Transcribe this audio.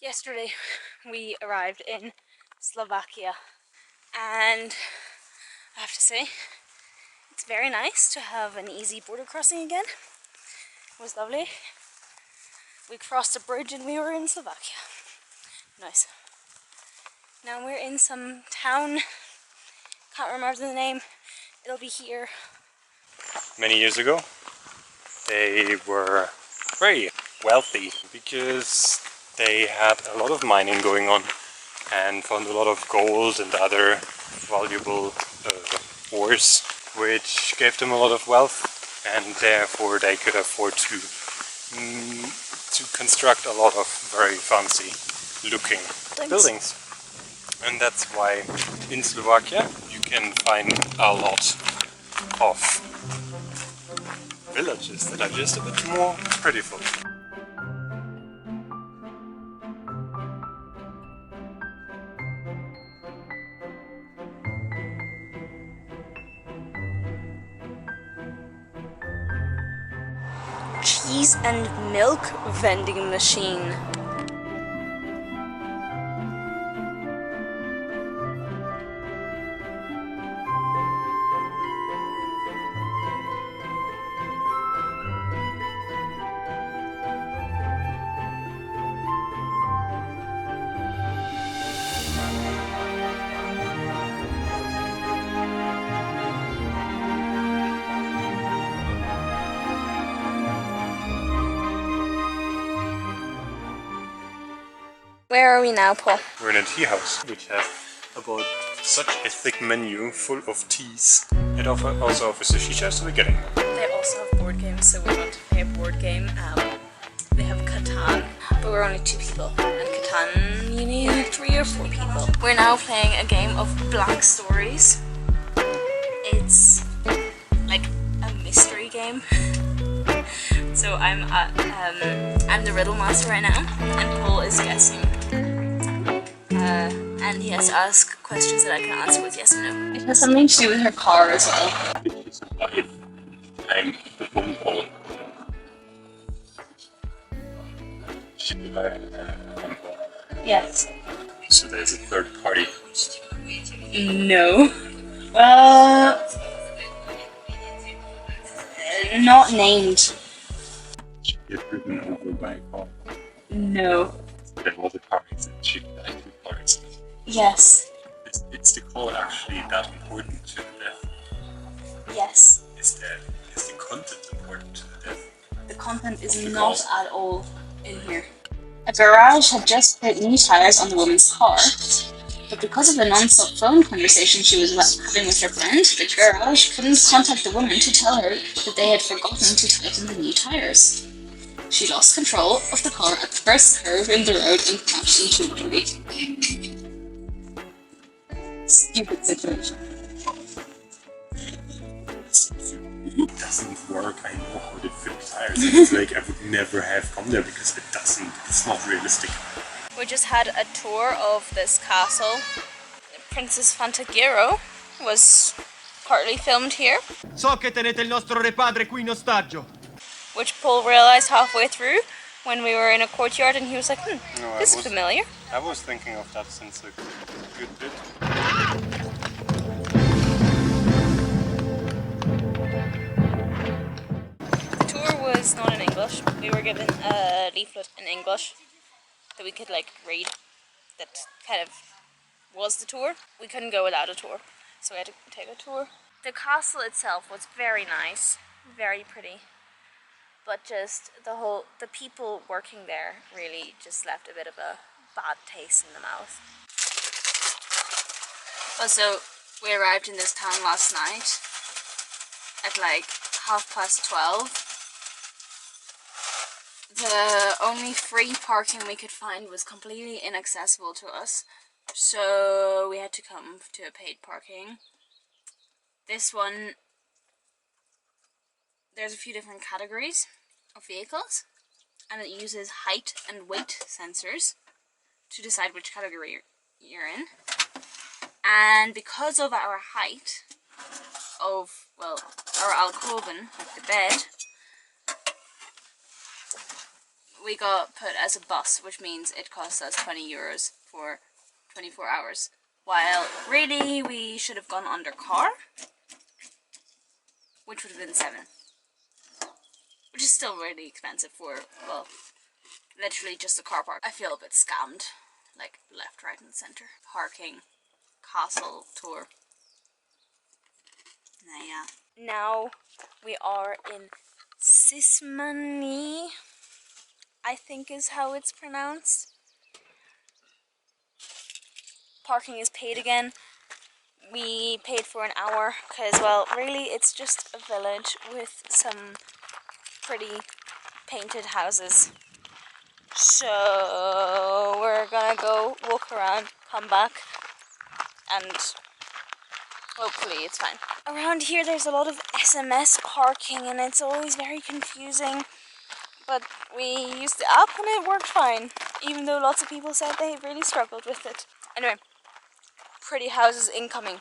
Yesterday we arrived in Slovakia and I have to say it's very nice to have an easy border crossing again. It was lovely. We crossed a bridge and we were in Slovakia. Nice. Now we're in some town, can't remember the name, it'll be here. Many years ago they were very wealthy because they had a lot of mining going on and found a lot of gold and other valuable ores, which gave them a lot of wealth, and therefore they could afford to construct a lot of very fancy looking buildings. And that's why in Slovakia you can find a lot of villages that are just a bit more prettiful. Cheese and milk vending machine. Where are we now, Paul? We're in a tea house which has about such a thick menu full of teas. It also offers a shisha, so we're getting one. They also have board games, so we want to play a board game. They have Catan, but we're only 2 people. And Catan, you need 3 or 4 people. We're now playing a game of Black Stories. It's like a mystery game. So I'm the riddle master right now, and Paul is guessing. And he has to ask questions that I can answer with yes and no. It has something to do with her car as well. I'm the phone call. Yes. So there's a third party. No. Well, not named. She gets driven over by a car. No. There was a car and she died 2 cars. Yes. Is the car actually that important to the death? Yes. Is the content important to the death? The content is not at all in here. A garage had just put new tires on the woman's car, but because of the non-stop phone conversation she was having with her friend, the garage couldn't contact the woman to tell her that they had forgotten to tighten the new tires. She lost control of the car at the first curve in the road and crashed into a tree. Stupid situation. It doesn't work. I know how to fix tires. It's like I would never have come there because it's not realistic. We just had a tour of this castle. Princess Fantagiro was partly filmed here. So che tenete il nostro re padre qui in ostaggio. Which Paul realized halfway through when we were in a courtyard and he was like, No, this is familiar. I was thinking of that since a good bit. The tour was not in English. We were given a leaflet in English that we could like read that kind of was the tour. We couldn't go without a tour, so we had to take a tour. The castle itself was very nice, very pretty. But just the people working there really just left a bit of a bad taste in the mouth. Also, we arrived in this town last night at like 12:30. The only free parking we could find was completely inaccessible to us, so we had to come to a paid parking. This one, there's a few different categories of vehicles, and it uses height and weight sensors to decide which category you're in. And because of our height of, well, our alcoven, like the bed, we got put as a bus, which means it costs us 20 euros for 24 hours. While really we should have gone under car, which would have been 7. Which is still really expensive for, well, literally just a car park. I feel a bit scammed. Like, left, right and centre. Parking, castle tour. Nah, yeah. Now we are in Sismani, I think is how it's pronounced. Parking is paid again. We paid for an hour because, well, really it's just a village with some pretty painted houses. So we're gonna go walk around, come back, and hopefully it's fine. Around here there's a lot of SMS parking and it's always very confusing. But we used the app and it worked fine, even though lots of people said they really struggled with it. Anyway, pretty houses incoming.